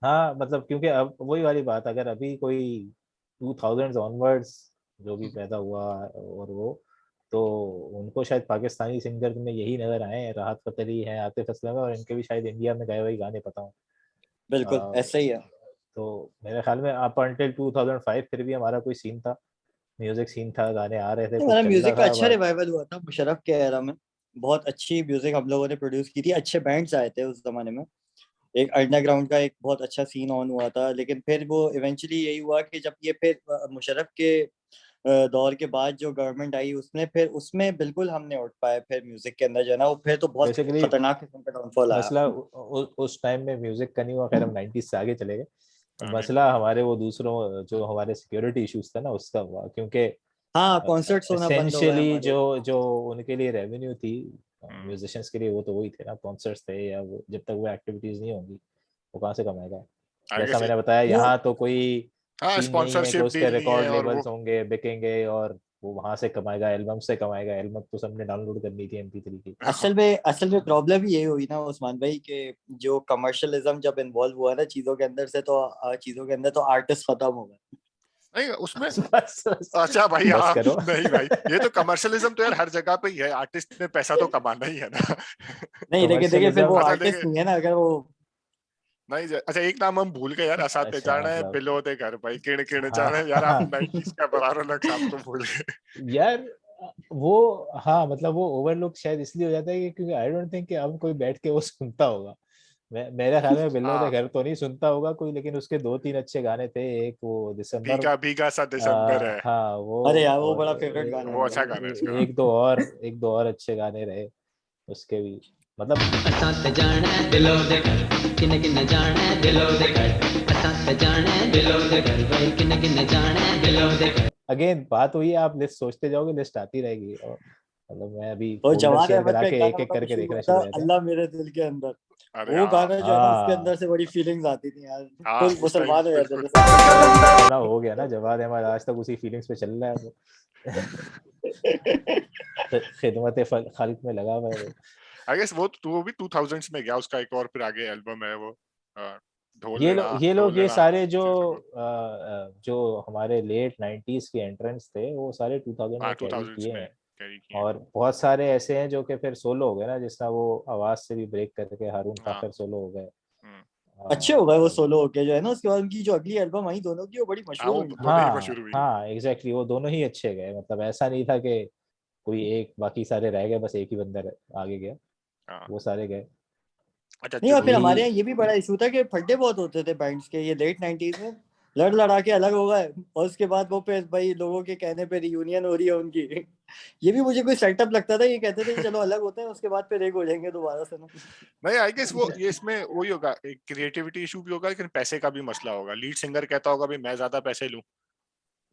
हाँ मतलब क्योंकि अब वही वाली बात, अगर अभी कोई 2000s ऑनवर्ड्स जो भी पैदा हुआ और वो, तो उनको शायद पाकिस्तानी सिंगर में यही नजर आए, राहत फतेह हैं, आतिफ असलम है, और इनके भी शायद इंडिया में गाए हुए गाने पता बिल्कुल हो। ऐसा ही है। तो मेरे ख्याल में अप अनटिल 2005 फिर भी हमारा कोई सीन था, म्यूजिक सीन था, गाने आ रहे थे, हमारा कुछ चल रहा म्यूजिक का था, अच्छा बट रिवाइवल हुआ था मुशर्रफ के एरा में। बहुत अच्छी म्यूजिक हम लोगों ने प्रोड्यूस की थी, अच्छे बैंड्स आए थे उस जमाने में, एक अंडरग्राउंड का एक बहुत अच्छा सीन ऑन हुआ था। लेकिन फिर वो इवेंचुअली यही हुआ कि जब ये फिर मुशर्रफ के दौर के बाद जो गवर्नमेंट आई उसने फिर उसमें बिल्कुल हम नहीं उठ पाए फिर म्यूजिक के अंदर जो है ना, वो फिर तो बहुत बेसिकली खतरनाक किस्म का डाउनफॉल आया। मसला उस टाइम में म्यूजिक का नहीं हुआ, खैर हम 90s से आगे चले गए। हाँ, मसला हमारे वो दूसरों जो हमारे सिक्योरिटी इश्यूज था ना उसका हुआ, क्योंकि हाँ, कॉन्सर्ट्स होना बंद हो गए एसेंशियली हमारे। जो जो उनके लिए रेवेन्यू थी हम्म, म्यूजिशियंस के लिए, वो तो वही थे ना, कॉन्सर्ट्स थे, या वो जब तक वो एक्टिविटीज नहीं होंगी वो कहाँ से कमाएगा। आगे जैसा से मैंने बताया, वो यहाँ तो कोई हाँ, सीन नहीं है कि स्पॉन्सरशिप उसके डील नहीं है रिकॉर्ड और वो लेबल्स होंगे, बिकेंगे और वो वहां से कमाएगा, एल्बम से कमाएगा। एल्बम तो सबने डाउनलोड करनी थी MP3 की। असल में प्रॉब्लम ही यही हुई ना उस्मान भाई के, जो कमर्शियलिज्म जब इन्वॉल्व हुआ ना चीजों के अंदर से, तो चीजों के अंदर तो आर्टिस्ट खत्म हो गए। नहीं उसमें। बस बस अच्छा भाई, बस हाँ, करो। नहीं भाई, ये तो कमर्शियलिज्म तो यार हर जगह पे ही है, आर्टिस्ट ने पैसा तो कमाना ही है ना। नहीं, लेकिन देखिए फिर वो कमर्शियलिज्म। अच्छा आर्टिस्ट देखिए, नहीं है ना अगर वो। नहीं अच्छा एक नाम हम भूल गए यार, असाते अच्छा जाना है मतलब बिलो दे घर भाई, किण किण जाना है यार, आप हाँ 90s का बराबर लग आप तो भूल गए। यार वो, हाँ मतलब वो ओवरलुक शायद इसलिए हो जाता है क्योंकि आई डोंट थिंक कि अब कोई बैठ के वो सुनता होगा। मेरे ख्याल में बिल्लो दे हाँ, घर तो नहीं सुनता होगा कोई, लेकिन उसके 2-3 अच्छे गाने थे। एक वो दिसंबर, भीगा भीगा सा दिसंबर है, हाँ वो, अरे यार वो और बड़ा फेवरेट गाना है वो मेरा। अच्छा गाना है इसका। एक दो और अच्छे गाने रहे उसके भी, मतलब असां ते जाना है दिलो दे घर, किन किन जाना है दिलो दे घर, असां ते जाना है दिलो दे घर, भाई किन किन जाना है दिलो दे घर। अगेन बात हुई है, आप लिस्ट सोचते जाओगे लिस्ट आती रहेगी, और मतलब मैं अभी और फोल्डर जवाद शेयर अहमद करा का एक के गाना एक एक बड़ा करके मशहूर देखना हुआ शुरू था, हो जाते हैं। अल्लाह मेरे दिल के अंदर। अरे वो हाँ, गाना जो है ना, उसके अंदर हाँ से बड़ी फीलिंग्स आती थी यार, हाँ फुल उस टाइम मुसलमान हो जाते बिल्कुल। थे सब। ना हो गया ना जवाद अहमद, आज तक उसी फीलिंग्स पे चल रहा है वो। खिदमत खल्क में लगा हुआ है वो। आई गेस वो भी 2000s में गया, उसका एक और फिर आगे एल्बम है वो, ढोलना ये लोग ये ढोलना सारे जो चीज़ वो। जो हमारे लेट 90s के एंट्रेंस थे वो सारे 2000 हाँ, में कैरी 2000s किए में हैं। कैरी किए हैं। और बहुत सारे ऐसे हैं जो कि फिर सोलो हो गए ना, जिस तरह वो आवाज से भी ब्रेक करके हारून हाँ। फाखर सोलो हो गए। हम्म, अच्छे हो गए वो और सोलो होके जो है ना, उसके बाद उनकी जो अगली एल्बम आई दोनों की, वो बड़ी हाँ, मशहूर वो हुई। दोनों ही मशहूर हुई। हाँ एग्जैक्टली, वो दोनों ही अच्छे गए, मतलब ऐसा नहीं था कि कोई एक बाकी सारे रह गए, बस एक ही बंदा आगे गया, हाँ, वो सारे गए। अच्छा नहीं, और फिर यही हमारे यहाँ ये भी बड़ा इशू था कि फड्डे बहुत होते थे बैंड्स के, ये लेट 90s में लड़ लड़ा के अलग हो गए, और उसके बाद वो फिर भाई लोगों के कहने पे रियूनियन हो रही है उनकी। ये भी मुझे कोई सेटअप लगता था, ये कहते थे चलो अलग होते हैं, उसके बाद फिर एक हो जाएंगे दोबारा से ना। नहीं, आई गेस वो ये इसमें वही होगा, एक क्रिएटिविटी इशू भी होगा, लेकिन पैसे का भी मसला होगा। लीड सिंगर कहता होगा भाई मैं ज्यादा पैसे लूं,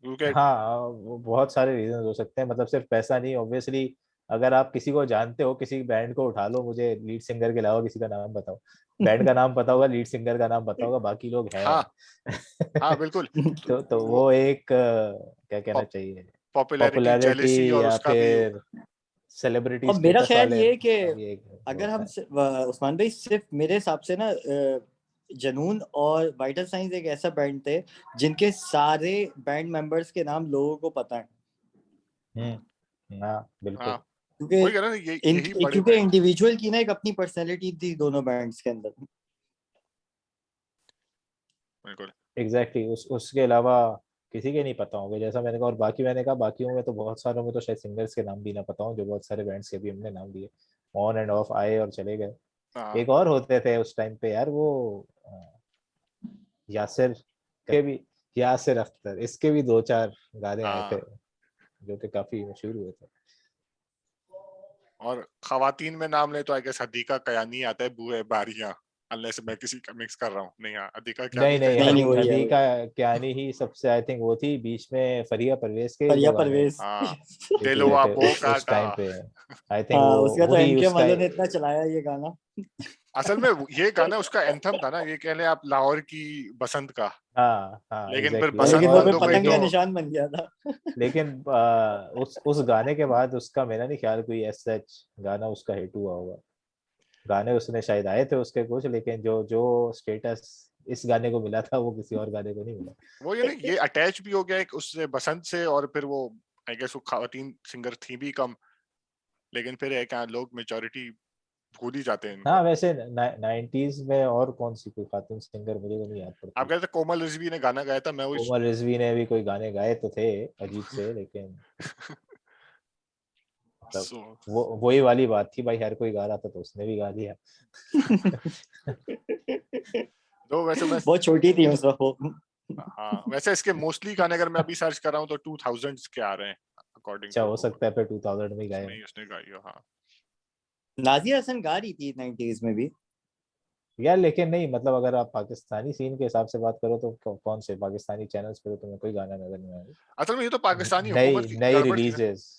क्योंकि हाँ वो बहुत सारे रीजन हो सकते हैं, मतलब सिर्फ पैसा नहीं ऑब्वियसली। अगर आप किसी को जानते हो, किसी बैंड को उठा लो, मुझे लीड सिंगर के अलावा किसी का नाम बताओ, बैंड का नाम पता होगा, लीड सिंगर का नाम पता होगा, बाकी लोग हाँ, हैं। हाँ बिल्कुल। तो वो वो एक क्या कहना चाहिए, पॉपुलैरिटी जेलेसी पॉपुलैरिटी और या उसका भी। फिर सेलिब्रिटी और मेरा स्टेटस ख्याल वाले, ये है कि अब ये वो अगर होता हम है। उस्मान भाई सिर्फ मेरे हिसाब से ना, जनून और वाइटल साइंस एक ऐसा बैंड थे जिनके सारे बैंड मेंबर्स के नाम लोगों को पता है, हाँ बिल्कुल। हाँ, क्योंकि वही कह रहा ना, यही बड़े क्योंकि बैंड। इंडिविजुअल की ना एक अपनी पर्सनैलिटी थी दोनों बैंड्स के अंदर। बिल्कुल। एग्जैक्टली उसके अलावा किसी के नहीं पता होंगे, जैसा मैंने कहा। और बाकी मैंने कहा बाकियों में तो बहुत सारों में तो शायद सिंगर्स के नाम भी ना पता हो, जो बहुत सारे बैंड्स के भी हमने नाम लिए, ऑन एंड ऑफ आए और चले गए। हाँ, एक और होते थे उस टाइम पे यार, वो यासिर के भी, यासिर अख्तर, इसके भी 2-4 गाने आए थे हाँ। जो कि काफी मशहूर हुए थे। और खवातीन में नाम ले तो आई गेस हदीका कयानी आता है, बुए बारियां, अनलेस मैं किसी का मिक्स कर रहा हूँ। नहीं, हाँ, हदीका नहीं कयानी तो नहीं, एक नहीं, अलग। वही है हदी वही का है। कियानी ही सबसे आई थिंक वो थी, बीच में फरिया परवेज के फरिया 1-2 गाने परवेज। हाँ, हिट हुए दिलवा थे बो उस काटा। टाइम पे। आई थिंक हाँ, वो उसका तो वही एम के उसका, मल्लो ने इतना चलाया ये गाना। असल में ये गाना उसका एंथम था ना, ये कह लें आप लाहौर की बसंत का। हाँ हाँ लेकिन फिर एग्जैक्टली। बसंत लेकिन वो बंद फिर हो गई पतंग तो का निशान बन गया था। लेकिन उस गाने के बाद उसका मेरा नहीं ख्याल कोई एज सच गाना उसका हिट हुआ होगा। गाने उसने शायद आए थे उसके कुछ, लेकिन जो जो स्टेटस इस गाने को मिला था वो किसी और गाने को नहीं मिला। वो ये नहीं, ये अटैच भी हो गया एक उससे बसंत से, और फिर वो आई गेस वो खवातीन सिंगर थी भी कम, लेकिन फिर एक लोग मेजोरिटी भूल ही जाते हैं हाँ इनको। वैसे 90s में और कौन सी कोई खातून सिंगर मुझे तो नहीं याद आप पड़ती। कहते कोमल रिजवी ने गाना गाया था, मैं वो उमर रिजवी ने भी कोई गाने गाए तो थे अजीब से, लेकिन मतलब So, वही वाली बात थी भाई, हर कोई गा रहा था तो उसने भी गा दिया। तो वैसे मैं बहुत छोटी थी उस वक्त वो। हाँ वैसे इसके मोस्टली गाने अगर मैं अभी सर्च कर रहा हूँ तो 2000s के आ रहे हैं अकॉर्डिंग अच्छा, टू हो सकता है फिर 2000 में गाए उसमें हों। ही उसने गाई हो। हाँ नाजिया हसन गा रही थी 90s में भी। यार लेकिन नहीं, मतलब अगर आप पाकिस्तानी सीन के हिसाब से बात करो तो कौन से पाकिस्तानी चैनल्स पे तो तुम्हें कोई गाना नजर नहीं आएगा। असल में ये तो पाकिस्तानी हुकूमत नई की नई गड़बड़ थी ना। रिलीजेस।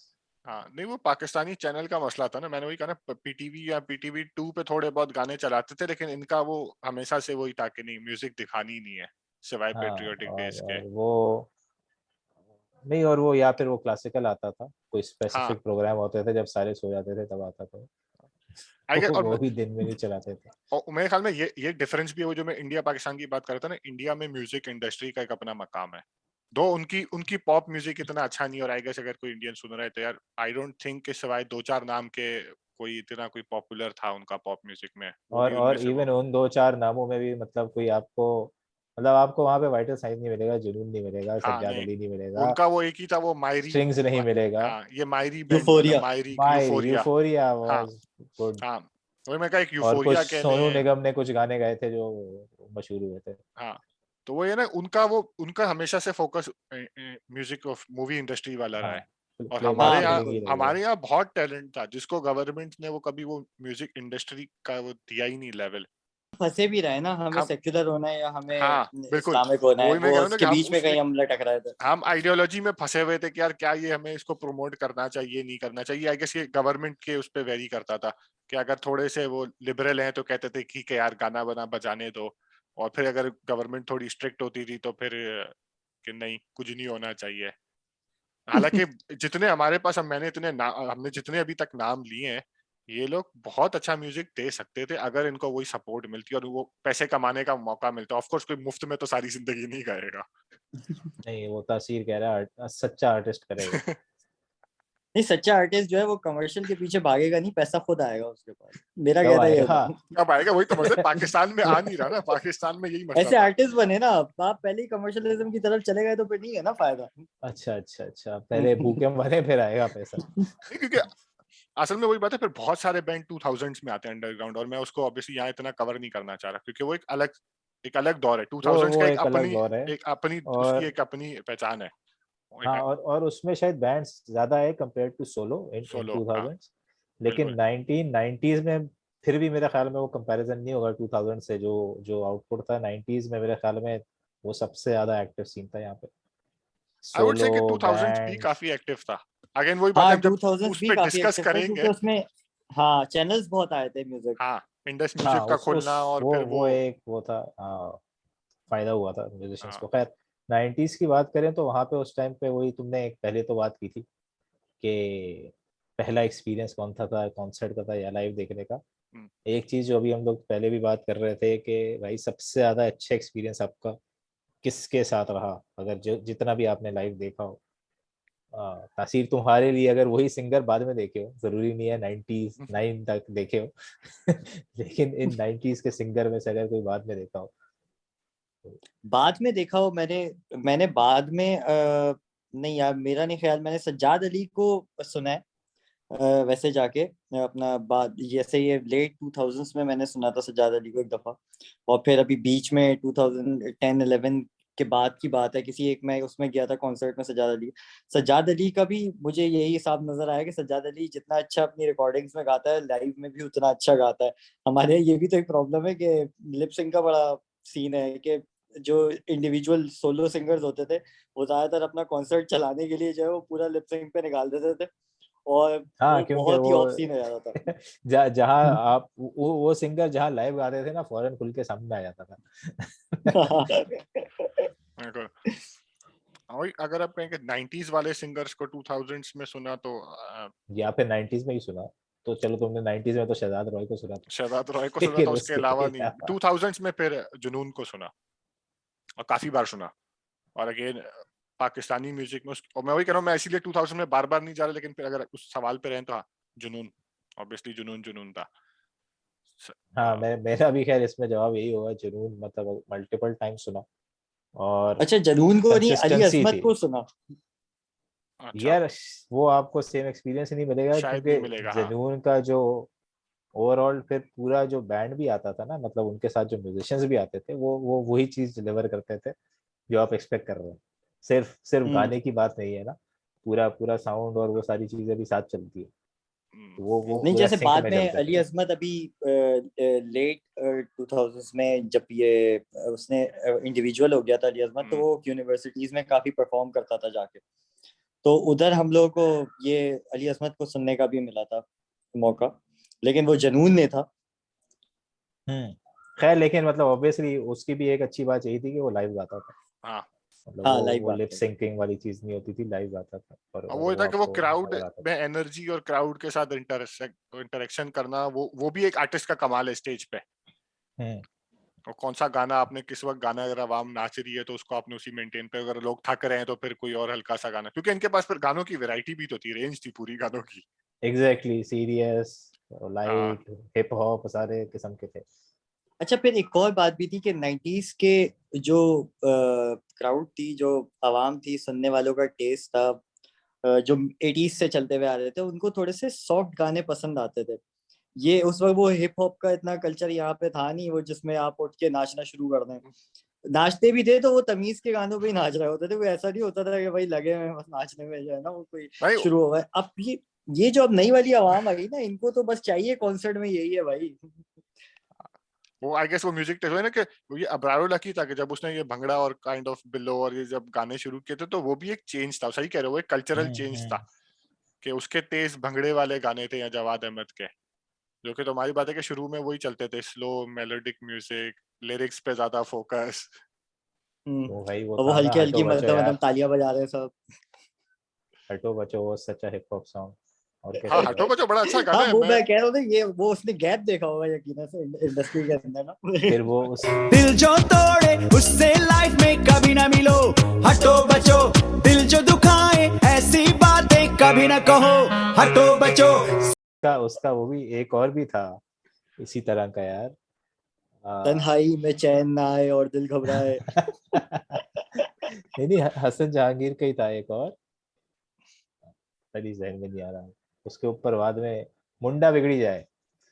हाँ नहीं वो पाकिस्तानी चैनल का मसला था ना, मैंने वही कहा ना पीटीवी या पीटीवी 2 पे थोड़े बहुत गाने चलाते थे लेकिन इनका वो हमेशा से वही था कि नहीं म्यूजिक दिखानी नहीं है सिवाय हाँ, पेट्रियोटिक डेज के। और वो नहीं, और वो या फिर वो क्लासिकल आता था, कोई हाँ स्पेसिफिक प्रोग्राम होते थे जब सारे सो जाते थे तब आता था। आई गेस और वो भी दिन में नहीं चलाते थे। मेरे ख्याल में ये डिफरेंस भी है वो जो मैं इंडिया पाकिस्तान की बात कर रहा था ना, इंडिया में म्यूजिक इंडस्ट्री का एक अपना मकाम है। दो उनकी उनकी पॉप म्यूजिक इतना अच्छा नहीं, और आई गेस अगर कोई इंडियन सुन रहा है तो यार आई डोंट थिंक कि सिवाय दो चार नाम के कोई इतना कोई पॉपुलर था उनका पॉप म्यूजिक में, वो भी उनमें और से वो। इवन उन दो चार नामों में भी मतलब कोई आपको, मतलब आपको वहां पे वाइटल साइंस नहीं मिलेगा, जुनून नहीं मिलेगा, हाँ सज्जाद नहीं अली नहीं मिलेगा, उनका वो एक ही था वो मायरी स्ट्रिंग्स नहीं मिलेगा। हाँ ये मायरी बैंड जो है ना यूफोरिया। मायरी मायरी यूफोरिया। यूफोरिया हाँ वाज गुड। हाँ वही मैं कहा एक और कुछ यूफोरिया कहने। सोनू निगम ने कुछ गाने गाए थे जो मशहूर हुए थे। हाँ तो वो ये ना उनका हमेशा से focus music of movie industry वाला रहा हाँ, है। और प्लेबैक हाँ सिंगिंग बिल्कुल। ही रही है। हमारे यहाँ बहुत टैलेंट था जिसको गवर्नमेंट ने वो कभी वो म्यूजिक इंडस्ट्री का वो दिया ही नहीं लेवल। फंसे भी रहे ना, हमें हम सेक्युलर होना है या हमें हाँ बिल्कुल इस्लामिक होना है, वही मैं वो कह रहा हूँ ना कि उसके बीच में कहीं हम लटक रहे थे। हम आइडियोलॉजी में फंसे हुए थे कि यार क्या ये हमें इसको प्रमोट करना चाहिए नहीं करना चाहिए। आई गेस ये गवर्नमेंट के उस पर वेरी करता था कि अगर थोड़े से वो लिबरल हैं तो कहते थे ठीक है यार गाना बना बजाने दो, और फिर अगर गवर्नमेंट थोड़ी स्ट्रिक्ट होती थी तो फिर कि नहीं कुछ नहीं होना चाहिए। हालांकि जितने हमारे पास हमने जितने अभी तक नाम लिए हैं ये लोग बहुत अच्छा म्यूजिक दे सकते थे अगर इनको वही सपोर्ट मिलती और वो पैसे कमाने का मौका मिलता। ऑफ कोर्स कोई मुफ्त में तो सारी जिंदगी नहीं गाएगा। नहीं, वो तासीर कह रहा है सच्चा आर्टिस्ट करेगा। नहीं, सच्चा आर्टिस्ट जो है वो कमर्शियल के पीछे भागेगा नहीं, पैसा खुद आएगा उसके पास। मेरा कब कहना ये आएगा? था। कब आएगा वही तो मसला पाकिस्तान में आ नहीं रहा ना, पाकिस्तान में यही मसला ऐसे था। आर्टिस्ट बने ना, आप पहले ही कमर्शियलिज्म की तरफ चले गए तो फिर नहीं है ना फायदा। अच्छा अच्छा अच्छा, पहले भूखे मरे फिर आएगा पैसा। नहीं, क्योंकि असल में वही बात है फिर बहुत सारे बैंड 2000s में आते हैं अंडरग्राउंड, और मैं उसको ऑब्वियसली यहाँ इतना कवर नहीं करना चाह रहा क्योंकि वो एक अलग दौर है। 2000s का वो एक अलग दौर है। उसकी और एक अपनी पहचान है। वो हाँ, एक और उसमें शायद बैंड्स ज्यादा है compare to solo in solo हाँ 2000s। लेकिन बिल्कुल 1990s में फिर भी मेरे ख्याल में वो कंपैरिजन नहीं होगा 2000 से। जो जो आउटपुट था 90s में मेरे ख्याल में वो सबसे ज्यादा एक्टिव सीन था यहाँ पे, आई वुड से कि सोलो 2000s भी बैंड्स। काफी एक्टिव था। अगेन वही बात है हाँ हम जब 2000s उस भी पे काफी डिस्कस एक्टिव था क्योंकि करेंगे। उसमें हाँ चैनल्स बहुत आए थे म्यूजिक। हाँ इंडस हाँ, म्यूजिक का खुलना और फिर वो एक वो था, फायदा हुआ था म्यूजिशियंस हाँ को। खैर, 90s की बात करें तो वहां पे उस टाइम पे वही तुमने एक पहले तो बात की थी कि पहला एक्सपीरियंस कौन था कॉन्सर्ट का था या लाइव देखने का। हम्म, एक चीज जो अभी हम लोग पहले भी बात कर रहे थे कि भाई सबसे ज्यादा अच्छा एक्सपीरियंस आपका किसके साथ रहा, अगर जो जितना भी आपने लाइव देखा हो। तासीर, तुम्हारे लिए अगर वही सिंगर बाद में देखे हो, जरूरी नहीं है 99 तक देखे हो लेकिन इन 90s के सिंगर में से अगर कोई बाद में देखा हो तो। बाद में देखा हो मैंने बाद में नहीं यार, मेरा नहीं ख्याल मैंने सज्जाद अली को सुना है। वैसे जाके अपना बाद जैसे ये लेट 2000s में मैंने सुना था सज्जाद अली को एक दफा, और फिर अभी बीच में 2010-11 के बाद की बात है, किसी एक मैं उसमें गया था कॉन्सर्ट में सज्जाद अली का भी मुझे यही हिसाब नजर आया कि सज्जाद अली जितना अच्छा अपनी रिकॉर्डिंग्स में गाता है लाइव में भी उतना अच्छा गाता है। हमारे यहाँ ये भी तो एक प्रॉब्लम है कि लिप सिंक का बड़ा सीन है कि जो इंडिविजुअल सोलो सिंगर्स होते थे वो ज्यादातर अपना कॉन्सर्ट चलाने के लिए जो है वो पूरा लिप सिंक पे निकाल देते थे, और हाँ, वो क्योंकि बहुत ही वो ऑफ सीन हो जाता था। जहाँ आप वो सिंगर जहाँ लाइव गाते थे ना, फौरन खुल के सामने आ जाता था बिल्कुल। और अगर आप कहेंगे 90s वाले सिंगर्स को 2000s में सुना तो या फिर 90s में ही सुना, तो चलो तुमने 90s में तो शहजाद रॉय को सुना था शहजाद रॉय को सुना था, लेकिन उसके उसके अलावा नहीं। अलावा 2000s में फिर जुनून को सुना और काफी बार सुना। और अगेन पाकिस्तानी म्यूजिक में और मैं वही कह रहा हूँ मैं इसीलिए 2000 में बार बार नहीं जा रहा, लेकिन फिर अगर उस सवाल पे रहे तो हाँ जुनून ऑब्वियसली जुनून जुनून था। हाँ, मेरा भी खैर इसमें जवाब यही होगा, जुनून मतलब मल्टीपल टाइम सुना और अच्छा, जनून को नहीं, अली कंसिस्टेंसी असमत थी। को सुना। अच्छा, यार वो आपको सेम एक्सपीरियंस नहीं मिलेगा, शायद नहीं क्योंकि मिलेगा, हाँ। जेन्युइन का जो ओवरऑल फिर पूरा जो बैंड भी आता था ना, मतलब उनके साथ जो म्यूजिशियंस भी आते थे, वो वही चीज डिलीवर करते थे जो आप एक्सपेक्ट कर रहे हो। सिर्फ सिर्फ हम्म गाने की बात नहीं है ना, पूरा पूरा साउंड और वो सारी चीजें भी साथ चलती है, हम्म, तो वो नहीं, पूरा जैसे सिंक बाद में में चलते थे अली ना। अजमत अभी लेट 2000s में जब ये उसने इंडिविजुअल हो गया था अली अजमत, तो हम्म, वो यूनिवर्सिटीज में काफी परफॉर्म करता था जाके। तो उधर हम लोगों को ये अली अजमत को सुनने का भी मिला था मौका, लेकिन वो जुनून में था। खैर, लेकिन मतलब ऑब्वियसली उसकी भी एक अच्छी बात यही थी कि वो लाइव गाता था, हाँ। मतलब हाँ, वो लाइव वो बात लिप है। सिंकिंग वाली चीज नहीं होती थी, लाइव गाता था और और वो वो था कि वो आपको क्राउड नजर आता में था। एनर्जी और क्राउड के साथ इंटरेक्शन करना, वो भी एक आर्टिस्ट का कमाल है स्टेज पे। हम्म और कौन सा गाना आपने किस वक्त गाना, अगर आवाम नाच रही है तो उसको आपने उसी मेंटेन पे, अगर लोग थक रहे हैं तो फिर कोई और हल्का सा गाना, क्योंकि इनके पास फिर गानों की वैरायटी भी तो थी, रेंज थी पूरी गानों की। एग्जैक्टली, सीरियस, हाँ। लाइट, हिप हॉप, सारे किस्म के थे। अच्छा, फिर एक और बात भी थी कि 90s के जो क्राउड थी, जो आवाम थी, सुनने वालों का टेस्ट था, जो 80s से चलते हुए आ रहे थे, उनको थोड़े से सॉफ्ट गाने पसंद आते थे। ये उस वक्त वो हिप हॉप का इतना कल्चर यहाँ पे था नहीं, वो जिसमें आप उठ के नाचना शुरू कर दें। नाचते भी थे तो वो तमीज के गानों पे ही नाच रहे होते थे, वो ऐसा नहीं होता था कि भाई लगे हुए हैं बस नाचने में, जो है ना, वो कोई भाई शुरू हो गया। अब ये जो अब नई वाली आवाम आई ना, इनको तो बस चाहिए कॉन्सर्ट में यही है भाई। वो आई गेस वो म्यूजिक टेस्ट है ना, कि वो ये अब्रारो लकी था कि जब उसने ये भंगड़ा और काइंड ऑफ बिलो और ये जब गाने शुरू किए थे, तो वो भी एक चेंज था, सही कह रहे हो, वो एक कल्चरल चेंज था हम्म। कि उसके तेज भंगड़े वाले गाने थे या जवाद अहमद के, जो कि तुम्हारी बात है कि शुरू में वही चलते थे, स्लो मेलोडिक म्यूजिक, लिरिक्स पे ज्यादा फोकस। तो भाई वो और वो था ना, हल्की हटो हल्की बचो मध्यम मध्यम यार, तालियां बजा रहे हैं सब। हटो बचो, वो सच्चा हिप हॉप सॉन्ग, और क्या हाँ, चाहिए हटो भाई। बचो बड़ा अच्छा हाँ, गाना है। वो मैं मैं कह रहा हूँ ना, ये वो उसने गैप देखा होगा यकीनन से इंडस्ट्री के अंदर ना। फिर वो उस दिल जो तोड़े उससे लाइफ में कभी ना मिलो, हटो बचो। दिल जो दुखाए ऐसी बातें कभी ना कहो, हटो बचो। उसका वो भी एक और भी था इसी तरह का यार। तन्हाई में चैन ना आए और दिल घबराए। नहीं नहीं, हसन जहांगीर का ही था एक और, मेरी जहन में नहीं आ रहा। उसके ऊपर बाद में मुंडा बिगड़ी जाए।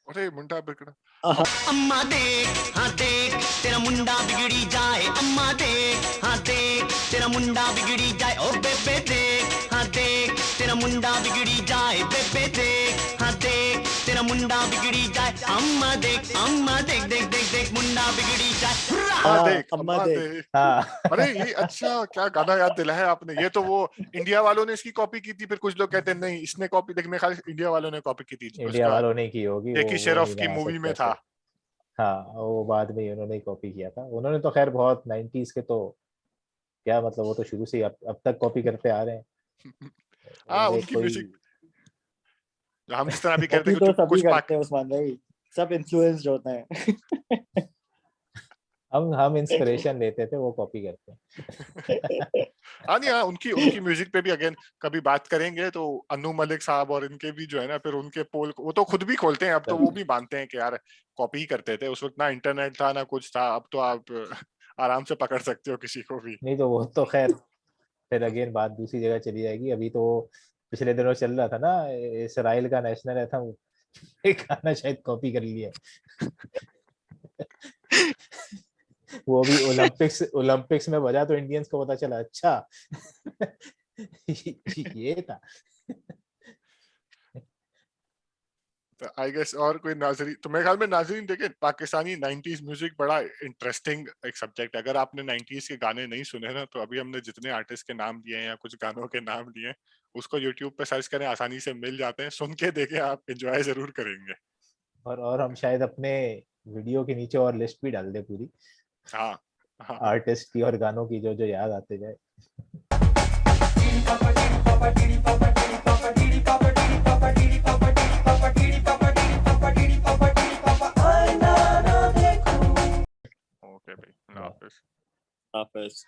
अरे मुंडा बिगड़ा, अम्मा देख, हाँ देख, तेरा मुंडा बिगड़ी जाए। अम्मा देख, हाँ देख, तेरा मुंडा बिगड़ी जाए। ओ बेबे देख, हाँ देख, तेरा मुंडा बिगड़ी जाए। बेबे देख, हाँ देख, तेरा मुंडा बिगड़ी जाए। अम्मा देख, देख देख देख, मुंडा बिगड़ी जाए। अम्मा देख, अम्मा अम्मा देख। देख। हाँ। अरे ये अच्छा क्या गाना याद दिलाया आपने, ये तो वो इंडिया वालों ने इसकी कॉपी की थी, फिर कुछ लोग कहते हैं नहीं इसने कॉपी, लेकिन मेरे ख्याल से इंडिया वालों ने कॉपी की थी इंडिया उसका, वालों ने की होगी, जैकी वो शेरॉफ नहीं की बना मूवी सकते में ऐसे। था। हाँ, वो बाद में ही उन्होंने कॉपी किया था, उन्होंने तो खैर बहुत 90s के तो क्या मतलब, वो तो शुरू से ही अब तक कॉपी करते आ रहे हैं। हाँ, उनमें उनकी कोई म्यूजिक, हम जिस तरह भी कहते कॉपी हैं तो कि सभी कुछ करते हैं उस्मान भाई, सब इन्फ्लुएंस्ड होते हैं। हम इंस्पिरेशन लेते थे, वो कॉपी करते हैं। हाँ नहीं, हाँ उनकी उनकी म्यूजिक पे भी अगेन कभी बात करेंगे, तो अनु मलिक साहब और इनके भी जो है ना, फिर उनके पोल वो तो खुद भी खोलते हैं, अब तो वो भी मानते हैं कि यार कॉपी ही करते थे, उस वक्त ना इंटरनेट था ना कुछ था, अब तो आप आराम से पकड़ सकते हो किसी को भी। नहीं तो वो तो खैर फिर अगेन बात दूसरी जगह चली जाएगी। अभी तो पिछले दिनों चल रहा था ना, इसराइल का नेशनल एंथम, एक गाना शायद कॉपी कर लिया। वो भी ओलंपिक्स में बजा, तो इंडियंस को पता चला, अच्छा ये था। आई गेस और कोई नाजरीन, तो मेरे ख्याल में नाजरीन देखे, पाकिस्तानी 90s म्यूजिक बड़ा इंटरेस्टिंग एक सब्जेक्ट है। अगर आपने 90s के गाने नहीं सुने ना, तो अभी हमने जितने आर्टिस्ट के नाम दिए हैं या कुछ गानों के नाम दिए हैं, उसको यूट्यूब पे सर्च करें, आसानी से मिल जाते हैं, सुन के देखें, आप एंजॉय जरूर करेंगे। और हम शायद अपने वीडियो के नीचे और लिस्ट भी डाल दे पूरी, हाँ हाँ। आर्टिस्ट की और गानों की, जो जो याद आते जाए। ओके भाई, अल्लाह हाफिज। हाफिज।